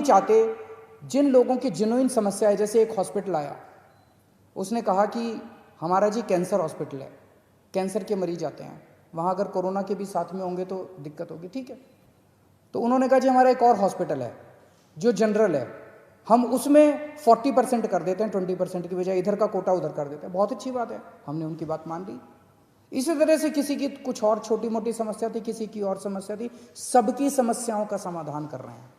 चाहते, जिन लोगों की जेन्युइन समस्या है, जैसे एक हॉस्पिटल आया, उसने कहा कि हमारा जी कैंसर हॉस्पिटल है, कैंसर के मरीज आते हैं, वहाँ अगर कोरोना के भी साथ में होंगे तो दिक्कत होगी, ठीक है। तो उन्होंने कहा जी हमारा एक और हॉस्पिटल है जो जनरल है, हम उसमें 40% कर देते हैं, 20% की बजाय इधर का कोटा उधर कर देते हैं। बहुत अच्छी बात है, हमने उनकी बात मान ली। इसी तरह से किसी की कुछ और छोटी मोटी समस्या थी, किसी की और समस्या थी, सबकी समस्याओं का समाधान कर रहे हैं।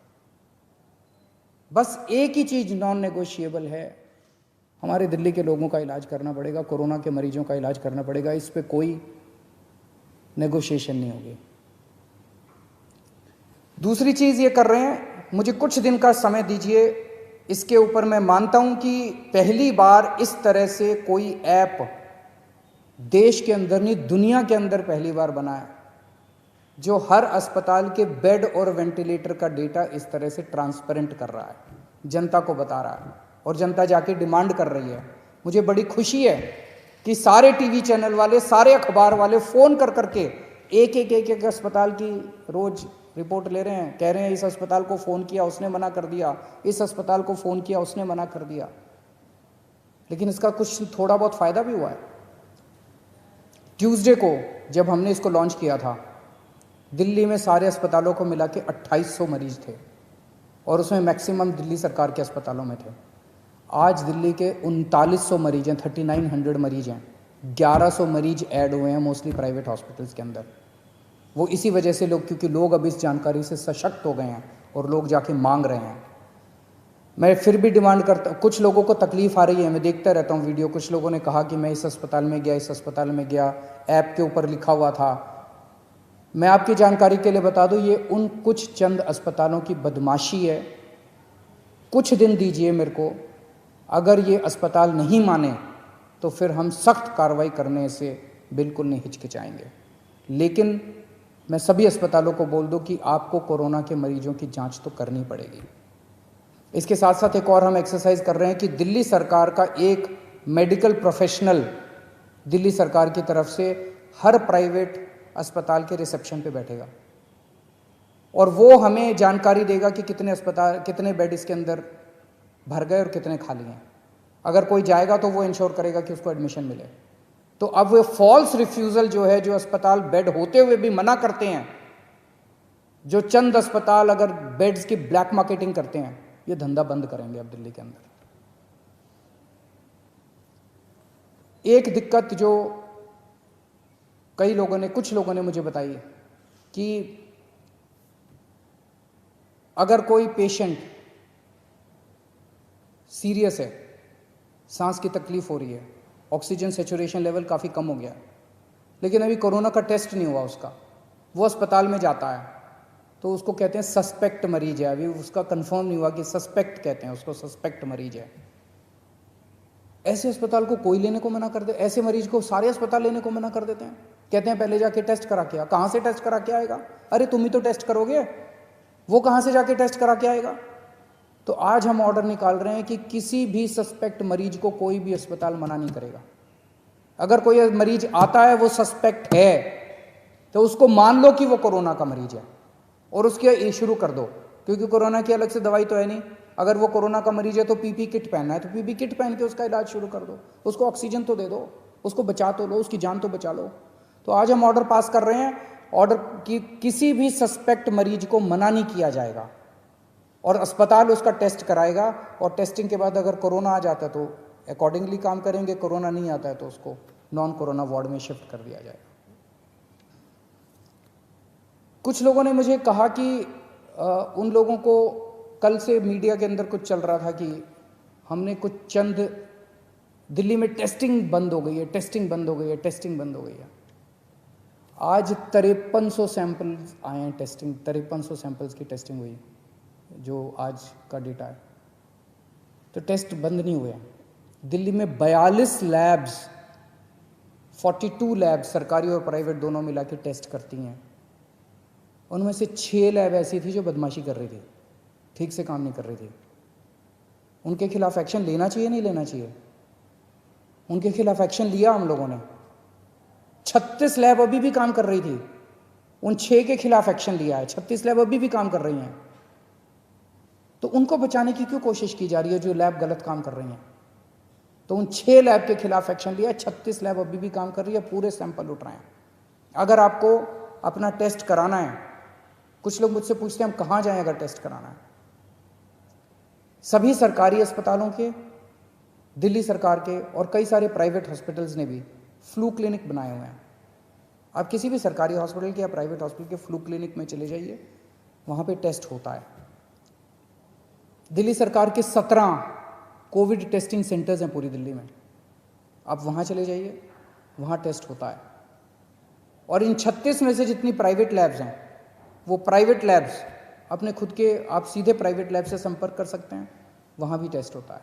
बस एक ही चीज नॉन नेगोशिएबल है, हमारे दिल्ली के लोगों का इलाज करना पड़ेगा, कोरोना के मरीजों का इलाज करना पड़ेगा, इस पे कोई नेगोशिएशन नहीं होगी। दूसरी चीज ये कर रहे हैं, मुझे कुछ दिन का समय दीजिए, इसके ऊपर मैं मानता हूं कि पहली बार इस तरह से कोई ऐप देश के अंदर नहीं दुनिया के अंदर पहली बार बना है जो हर अस्पताल के बेड और वेंटिलेटर का डेटा इस तरह से ट्रांसपेरेंट कर रहा है, जनता को बता रहा है, और जनता जाके डिमांड कर रही है। मुझे बड़ी खुशी है कि सारे टीवी चैनल वाले, सारे अखबार वाले फोन कर करके एक अस्पताल की रोज रिपोर्ट ले रहे हैं, कह रहे हैं इस अस्पताल को फ़ोन किया उसने मना कर दिया, इस अस्पताल को फ़ोन किया उसने मना कर दिया। लेकिन इसका कुछ थोड़ा बहुत फ़ायदा भी हुआ है। ट्यूसडे को जब हमने इसको लॉन्च किया था, दिल्ली में सारे अस्पतालों को मिला के 2800 मरीज थे, और उसमें मैक्सिमम दिल्ली सरकार के अस्पतालों में थे। आज दिल्ली के 3900 मरीज हैं, 3900 मरीज हैं, 1100 मरीज ऐड हुए हैं मोस्टली प्राइवेट हॉस्पिटल्स के अंदर। वो इसी वजह से लोग, क्योंकि लोग अब इस जानकारी से सशक्त हो गए हैं और लोग जाके मांग रहे हैं। मैं फिर भी डिमांड करता, कुछ लोगों को तकलीफ आ रही है, मैं देखता रहता हूँ वीडियो, कुछ लोगों ने कहा कि मैं इस अस्पताल में गया, इस अस्पताल में गया, ऐप के ऊपर लिखा हुआ था। मैं आपकी जानकारी के लिए बता दूं, ये उन कुछ चंद अस्पतालों की बदमाशी है। कुछ दिन दीजिए मेरे को, अगर ये अस्पताल नहीं माने तो फिर हम सख्त कार्रवाई करने से बिल्कुल नहीं हिचकिचाएंगे। लेकिन मैं सभी अस्पतालों को बोल दूं कि आपको कोरोना के मरीजों की जांच तो करनी पड़ेगी। इसके साथ साथ एक और हम एक्सरसाइज कर रहे हैं कि दिल्ली सरकार का एक मेडिकल प्रोफेशनल दिल्ली सरकार की तरफ से हर प्राइवेट अस्पताल के रिसेप्शन पे बैठेगा, और वो हमें जानकारी देगा कि कितने अस्पताल, कितने बेड इसके अंदर भर गए और कितने खाली हैं। अगर कोई जाएगा तो वो इंश्योर करेगा कि उसको एडमिशन मिले। तो अब वो फॉल्स रिफ्यूज़ल जो है, जो अस्पताल बेड होते हुए भी मना करते हैं, जो चंद अस्पताल अगर बेड्स की ब्लैक मार्केटिंग करते हैं, ये धंधा बंद करेंगे अब दिल्ली के अंदर। एक दिक्कत जो कुछ लोगों ने मुझे बताई कि अगर कोई पेशेंट सीरियस है, सांस की तकलीफ हो रही है, ऑक्सीजन सेचुरेशन लेवल काफ़ी कम हो गया, लेकिन अभी कोरोना का टेस्ट नहीं हुआ उसका, वो अस्पताल में जाता है तो उसको कहते हैं सस्पेक्ट मरीज है, अभी उसका कंफर्म नहीं हुआ कि सस्पेक्ट कहते हैं उसको, सस्पेक्ट मरीज है। ऐसे अस्पताल को कोई लेने को मना कर दे, ऐसे मरीज को सारे अस्पताल लेने को मना कर देते हैं, कहते हैं पहले जाके टेस्ट करा के आ। कहाँ से टेस्ट करा के आएगा? अरे तुम ही तो टेस्ट करोगे, वो कहाँ से जाके टेस्ट करा के आएगा? तो आज हम ऑर्डर निकाल रहे हैं कि किसी भी सस्पेक्ट मरीज को कोई भी अस्पताल मना नहीं करेगा। अगर कोई मरीज आता है वो सस्पेक्ट है तो उसको मान लो कि वो कोरोना का मरीज है और उसके शुरू कर दो, क्योंकि कोरोना की अलग से दवाई तो है नहीं। अगर वो कोरोना का मरीज है तो पीपी किट पहनना है तो पीपी किट पहन के उसका इलाज शुरू कर दो, उसको ऑक्सीजन तो दे दो, उसको बचा तो लो, उसकी जान तो बचा लो। तो आज हम ऑर्डर पास कर रहे हैं, ऑर्डर कि किसी भी सस्पेक्ट मरीज को मना नहीं किया जाएगा और अस्पताल उसका टेस्ट कराएगा, और टेस्टिंग के बाद अगर कोरोना आ जाता है तो अकॉर्डिंगली काम करेंगे, कोरोना नहीं आता है तो उसको नॉन कोरोना वार्ड में शिफ्ट कर दिया जाएगा। कुछ लोगों ने मुझे कहा कि उन लोगों को, कल से मीडिया के अंदर कुछ चल रहा था कि हमने कुछ चंद, दिल्ली में टेस्टिंग बंद हो गई है, टेस्टिंग बंद हो गई है, टेस्टिंग बंद हो गई है। आज 5300 सैंपल्स आए हैं टेस्टिंग, 5300 सैंपल्स की टेस्टिंग हुई जो आज का डेटा है। तो टेस्ट बंद नहीं हुए हैं। दिल्ली में 42 लैब्स, 42 लैब्स सरकारी और प्राइवेट दोनों मिला के टेस्ट करती हैं। उनमें से 6 लैब ऐसी थी जो बदमाशी कर रही थी, ठीक से काम नहीं कर रही थी। उनके खिलाफ एक्शन लेना चाहिए, नहीं लेना चाहिए? उनके खिलाफ एक्शन लिया हम लोगों ने। 36 लैब अभी भी काम कर रही थी, उन 6 के खिलाफ एक्शन लिया है। 36 लैब अभी भी काम कर रही हैं। तो उनको बचाने की क्यों कोशिश की जा रही है जो लैब गलत काम कर रही हैं? तो उन 6 लैब के खिलाफ एक्शन लिया, 36 लैब अभी भी काम कर रही है, पूरे सैंपल उठ रहे हैं। अगर आपको अपना टेस्ट कराना है, कुछ लोग मुझसे पूछते हैं हम कहाँ जाएं अगर टेस्ट कराना है, सभी सरकारी अस्पतालों के, दिल्ली सरकार के और कई सारे प्राइवेट हॉस्पिटल्स ने भी फ्लू क्लिनिक बनाए हुए हैं। आप किसी भी सरकारी हॉस्पिटल के या प्राइवेट हॉस्पिटल के फ्लू क्लिनिक में चले जाइए, वहाँ पे टेस्ट होता है। दिल्ली सरकार के 17 कोविड टेस्टिंग सेंटर्स हैं पूरी दिल्ली में, आप वहाँ चले जाइए, वहाँ टेस्ट होता है। और इन 36 में से जितनी प्राइवेट लैब्स हैं, वो प्राइवेट लैब्स अपने खुद के, आप सीधे प्राइवेट लैब से संपर्क कर सकते हैं, वहाँ भी टेस्ट होता है।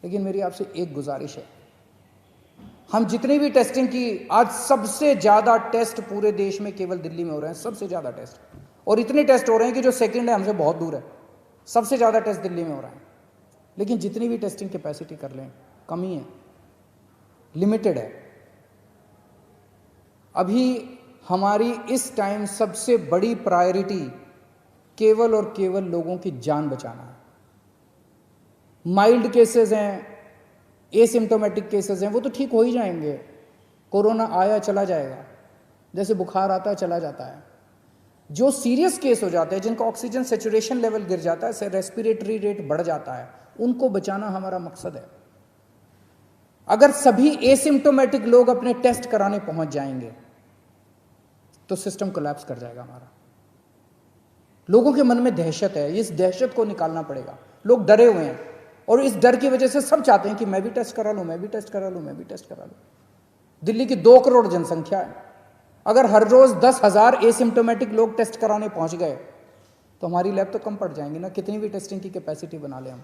लेकिन मेरी आपसे एक गुजारिश है, हम जितनी भी टेस्टिंग की, आज सबसे ज़्यादा टेस्ट पूरे देश में केवल दिल्ली में हो रहे हैं, सबसे ज़्यादा टेस्ट, और इतने टेस्ट हो रहे हैं कि जो सेकंड है हमसे बहुत दूर है। सबसे ज़्यादा टेस्ट दिल्ली में हो रहा है, लेकिन जितनी भी टेस्टिंग कैपेसिटी कर लें, कमी है, लिमिटेड है। अभी हमारी इस टाइम सबसे बड़ी प्रायोरिटी केवल और केवल लोगों की जान बचाना है। माइल्ड केसेस हैं, एसिम्टोमेटिक केसेस हैं, वो तो ठीक हो ही जाएंगे, कोरोना आया चला जाएगा, जैसे बुखार आता है चला जाता है। जो सीरियस केस हो जाते हैं, जिनका ऑक्सीजन सैचुरेशन लेवल गिर जाता है, रेस्पिरेटरी रेट बढ़ जाता है, उनको बचाना हमारा मकसद है। अगर सभी एसिम्टोमेटिक लोग अपने टेस्ट कराने पहुंच जाएंगे तो सिस्टम कोलैप्स कर जाएगा हमारा। लोगों के मन में दहशत है, इस दहशत को निकालना पड़ेगा। लोग डरे हुए हैं और इस डर की वजह से सब चाहते हैं कि मैं भी टेस्ट करा लूं, मैं भी टेस्ट करा लूं, मैं भी टेस्ट करा लूं। दिल्ली की 2 करोड़ जनसंख्या है, अगर हर रोज 10,000 एसिम्टोमेटिक लोग टेस्ट कराने पहुंच गए तो हमारी लैब तो कम पड़ जाएंगी ना, कितनी भी टेस्टिंग की कैपेसिटी बना ले हम।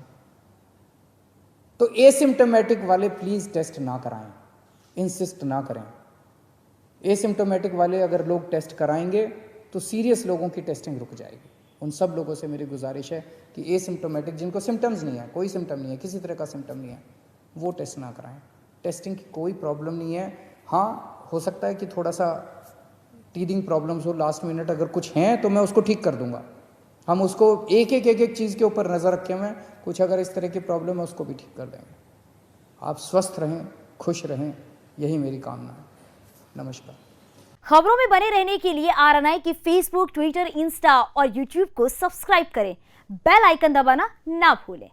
तो एसिम्टोमेटिक वाले प्लीज टेस्ट ना कराएं, इंसिस्ट ना करें। एसिम्टोमेटिक वाले अगर लोग टेस्ट कराएंगे तो सीरियस लोगों की टेस्टिंग रुक जाएगी। उन सब लोगों से मेरी गुजारिश है कि एसिम्टोमेटिक, जिनको सिम्टम्स नहीं है, कोई सिम्टम नहीं है, किसी तरह का सिम्टम नहीं है, वो टेस्ट ना कराएं। टेस्टिंग की कोई प्रॉब्लम नहीं है। हाँ, हो सकता है कि थोड़ा सा टीदिंग प्रॉब्लम्स हो लास्ट मिनट, अगर कुछ हैं तो मैं उसको ठीक कर दूंगा। हम उसको एक एक चीज़ के ऊपर नज़र रखे हुए हैं, कुछ अगर इस तरह की प्रॉब्लम है उसको भी ठीक कर देंगे। आप स्वस्थ रहें, खुश रहें, यही मेरी कामना है। नमस्कार। खबरों में बने रहने के लिए RNI की फेसबुक, ट्विटर, इंस्टा और यूट्यूब को सब्सक्राइब करें। बेल आइकन दबाना ना भूलें।